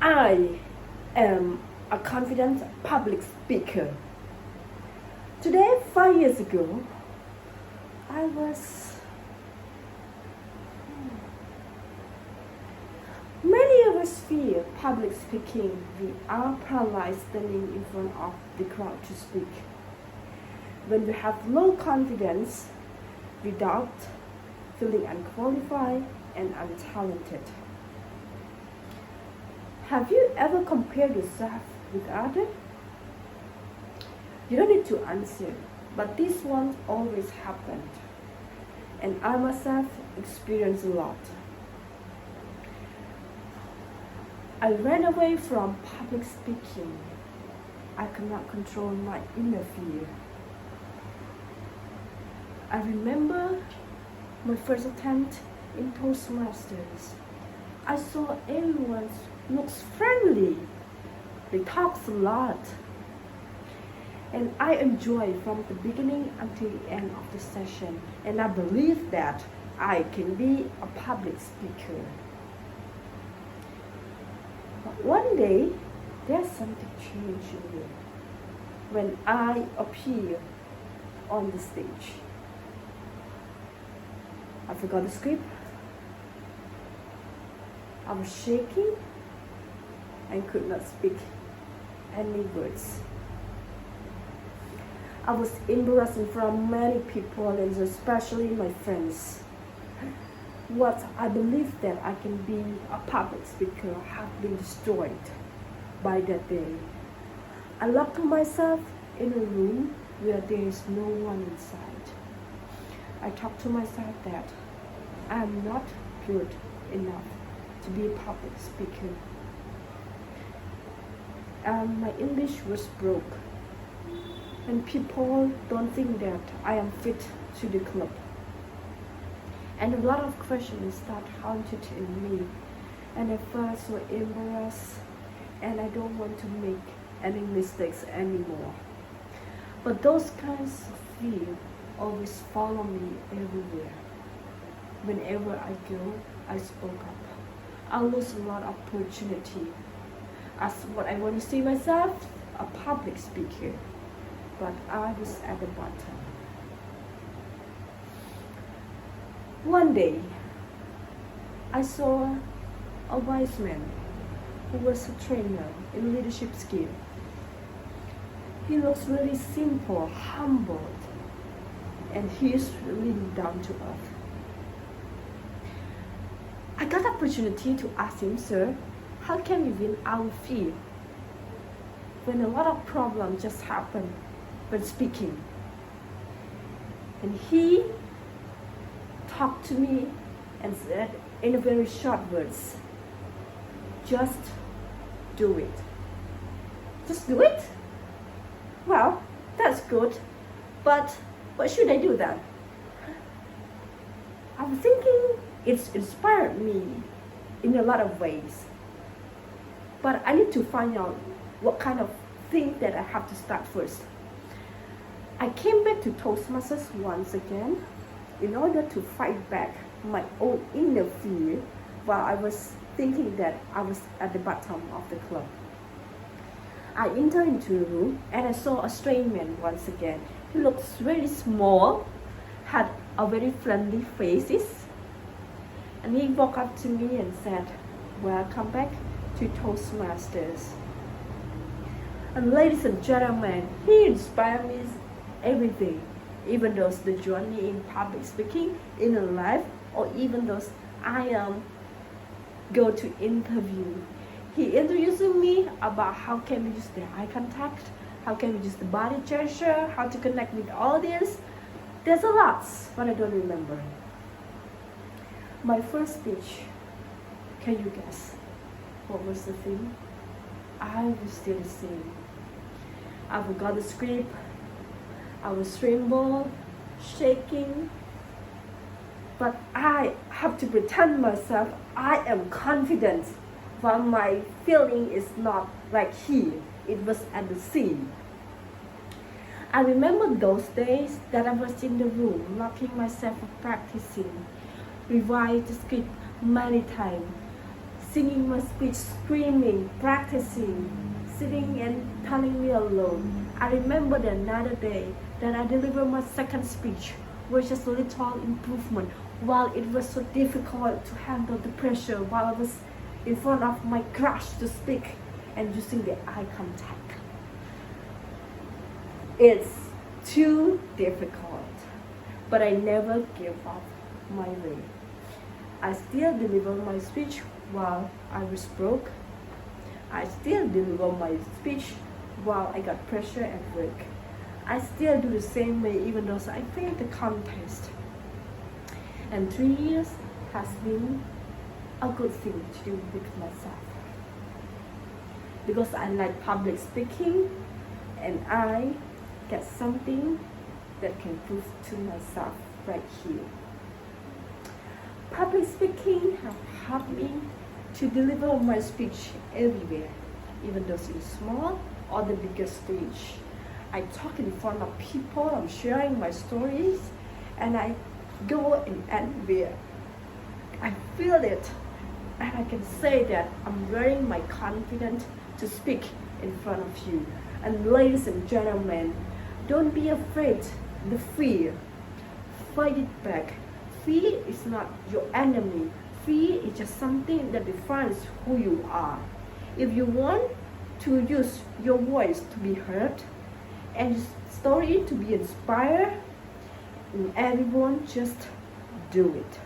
I am a confident public speaker. Today, 5 years ago, I was. Many of us fear public speaking. We are paralyzed standing in front of the crowd to speak. When we have low confidence, we doubt, feeling unqualified and untalented. Have you ever compared yourself with others? You don't need to answer, but this one always happened. And I myself experienced a lot. I ran away from public speaking. I could not control my inner fear. I remember my first attempt in Toastmasters. I saw everyone looks friendly. They talk a lot. And I enjoyed from the beginning until the end of the session. And I believe that I can be a public speaker. But one day, there's something changed in me when I appear on the stage. I forgot the script. I was shaking and could not speak any words. I was embarrassed in front of many people and especially my friends. What I believed that I can be a public speaker had been destroyed by that day. I locked myself in a room where there is no one inside. I talked to myself that I am not good enough to be a public speaker. My English was broke, and people don't think that I am fit to the club. And a lot of questions start haunted in me, and I felt so embarrassed, and I don't want to make any mistakes anymore. But those kinds of fear always follow me everywhere. Whenever I go, I spoke up. I lose a lot of opportunity. As what I want to see myself, a public speaker, but I was at the bottom. One day, I saw a wise man who was a trainer in leadership skill. He looks really simple, humble, and he is really down to earth. I got the opportunity to ask him, "Sir, how can we win our fear when a lot of problems just happen when speaking?" And he talked to me and said in a very short words, "Just do it." Just do it? Well, that's good, but what should I do then? I was thinking it's inspired me in a lot of ways, but I need to find out what kind of thing that I have to start first. I came back to Toastmasters once again in order to fight back my own inner fear while I was thinking that I was at the bottom of the club. I entered into a room and I saw a strange man once again. He looks really small, had a very friendly faces, and he walked up to me and said, "Welcome back to Toastmasters." And ladies and gentlemen, he inspired me everything, even those the journey in public speaking in a life, or even those I go to interview. He introduced me about how can we use the eye contact, how can we use the body gesture, how to connect with audience. There's a lot, but I don't remember. My first speech, can you guess what was the thing? I was still the same. I forgot the script. I was trembling, shaking, but I have to pretend myself I am confident while my feeling is not like here. It was at the scene. I remember those days that I was in the room, locking myself for practicing, revise the script many times, singing my speech, screaming, practicing, sitting and telling me alone. I remember that another day that I delivered my second speech was just a little improvement. While it was so difficult to handle the pressure while I was in front of my crush to speak and using the eye contact. It's too difficult, but I never gave up my way. I still deliver my speech while I was broke. I still deliver my speech while I got pressure at work. I still do the same way even though I failed the contest. And 3 years has been a good thing to do with myself. Because I like public speaking and I get something that can prove to myself right here. Public speaking has helped me to deliver my speech everywhere, even though it's small or the biggest stage. I talk in front of people, I'm sharing my stories, and I go in everywhere. I feel it, and I can say that I'm wearing my confidence to speak in front of you. And ladies and gentlemen, don't be afraid the fear. Fight it back. Fear is not your enemy. Fear is just something that defines who you are. If you want to use your voice to be heard and your story to be inspired, everyone just do it.